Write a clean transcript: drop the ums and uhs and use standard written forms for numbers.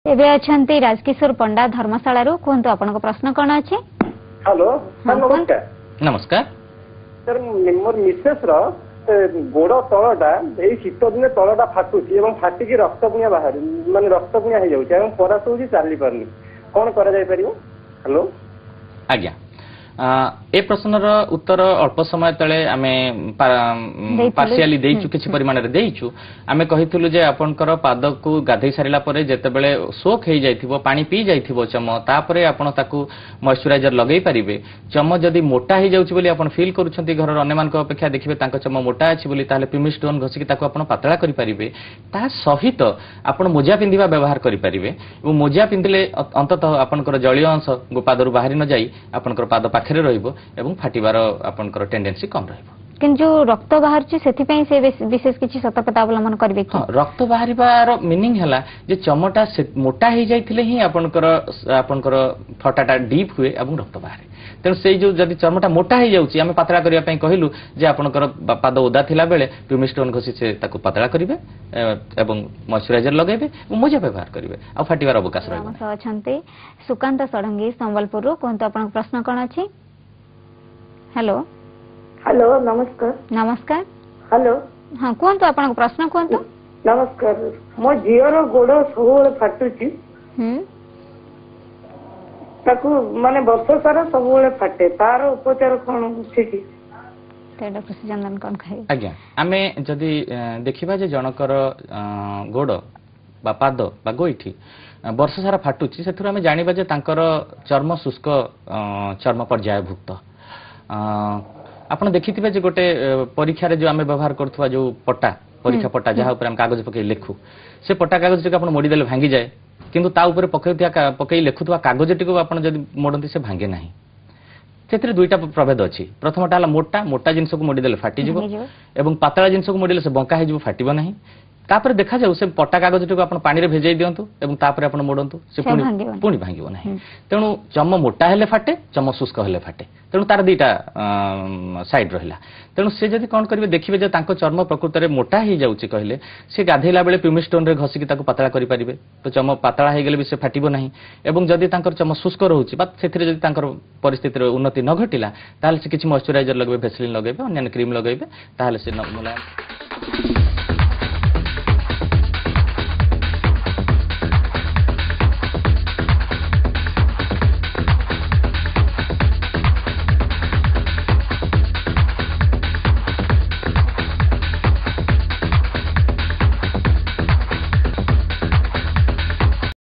एबे अछंती राजकिशोर पंडा धर्मशाला रो कोंतो आपनको प्रश्न कोन अछि। हेलो सर नमस्कार। नमस्कार सर मोर मिसेस रो गोड़ तळटा एई शीत दिन तळटा फाटुची एवं फाटिकी रक्त पुनिया बाहर माने रक्त पुनिया हे जाउची एवं परास होची चाली परनी कोन करा जाय परियो। हेलो आज्ञा ए प्रश्नर उत्तर अल्प समय तले आमे पार्शियली देइछु किछि परिमाण रे देइछु। आमे कहितलु जे आपनकर पाद को गाधै सारिला परे जेतेबेले सोख हे जाइथिबो पानी पी जाइथिबो चम तापरे आपण ताकू मॉइस्चराइजर लगेई परिबे। चम जदी मोटा हे जाउछि बोली आपण फील करूछंती घर अन्य मान को अपेक्षा देखिबे तांको चम मोटा अछि बोली ताले पिमिस्टोन घसिकी ताकू आपण पतला करि परिबे। ता सहित आपण मोजा पिंदिबा व्यवहार करि परिबे ओ मोजा पिंदिले अंततः आपनकर जळीय अंश गोपादरु बाहरी न जाई आपनकर पाद पाखरे रहिबो एवं फाटिबार आपनकर टेंडेंसी कम रहिबो। किन जो रक्त बाहर छि सेति पई से विशेष किछि सतर्कता अवलंबन करबे कि रक्त बाहरिबार मीनिंग हला जे चमटा मोटा हे जाइथिले ही आपनकर फटाटा डीप हुए एवं रक्त बाहरे। तेन से जो जदी चमटा मोटा हे जाउची आमे पतला करिया पई कहिलु जे आपनकर पाद ओदा थिला बेले पिमिस्टोन घसी से ताकू पतला करिवे एवं मॉइस्चराइजर लगेबे ओ मोजा व्यवहार करिवे आ फाटिबार अवकाश रहबो। हम अछंती सुकांत सडंगी संबलपुर रो कोंतो आपन प्रश्न कोन अछि। हेलो हेलो नमस्कार। नमस्कार। हेलो हां कोंतो आपन प्रश्न कोंतो। नमस्कार मो जियर गोड़ सबुले फाटुची ताकू माने वर्ष सारा सबुले फाटे तार उपचार कोन अछि कि ते डॉक्टर सुजंदन कोन कहे। आज्ञा आमे जदी देखिबा जे जनकर गोड़ बा पाद बा गोइठी वर्ष सारा फाटुची सेथुर आमे जानिबा जे तांकर चर्म शुष्क चर्म पर्याय भुक्त। आपण देखिथिबे जे गोटे परीक्षा रे जो आमे व्यवहार करथुवा जो पट्टा परीक्षा पट्टा जहा ऊपर हम कागज पके लिखु से पट्टा कागज टिक आपण मोडी देले भांगी जाय किंतु ता ऊपर पकई लिखुथुवा कागज टिक आपण जदी मोडंती से भांगे नाही। सेतरे दुईटा प्रभेद अछि। प्रथमटा हला मोटा मोटा जिंस को मोडी देले फाटी जिवो एवं पतला जिंस को मोडीले से बंका हे जिवो फाटिबो नाही। तापर देखा जाउ से पट्टा कागज टिक आपण पानी रे भेजै दियंतु एवं तापर आपण मोडंतु से पुणी भांगिबो नाही। तेणु चम मोटा हेले फाटे चम शुष्क हेले फाटे तेणु तार दुईटा साइड रहिला। तेणु से जदी कोन करिवे देखिबे जे तांको चर्म प्रकृति रे मोटा हे जाउची कहले से गाधैला बेले पिमिस्टोन रे घसिकी ताको पतला करि परिबे तो चम पतला हे गेले भी से फाटिबो नाही। एवं जदी तांकर चम शुष्क रहउची बा सेथिरे जदी तांकर परिस्थिति रे उन्नति न घटिला ताले से किछि मॉइस्चराइजर लगबे भेसलिन लगेबे अन्य क्रीम लगेबे ताले से मुलायम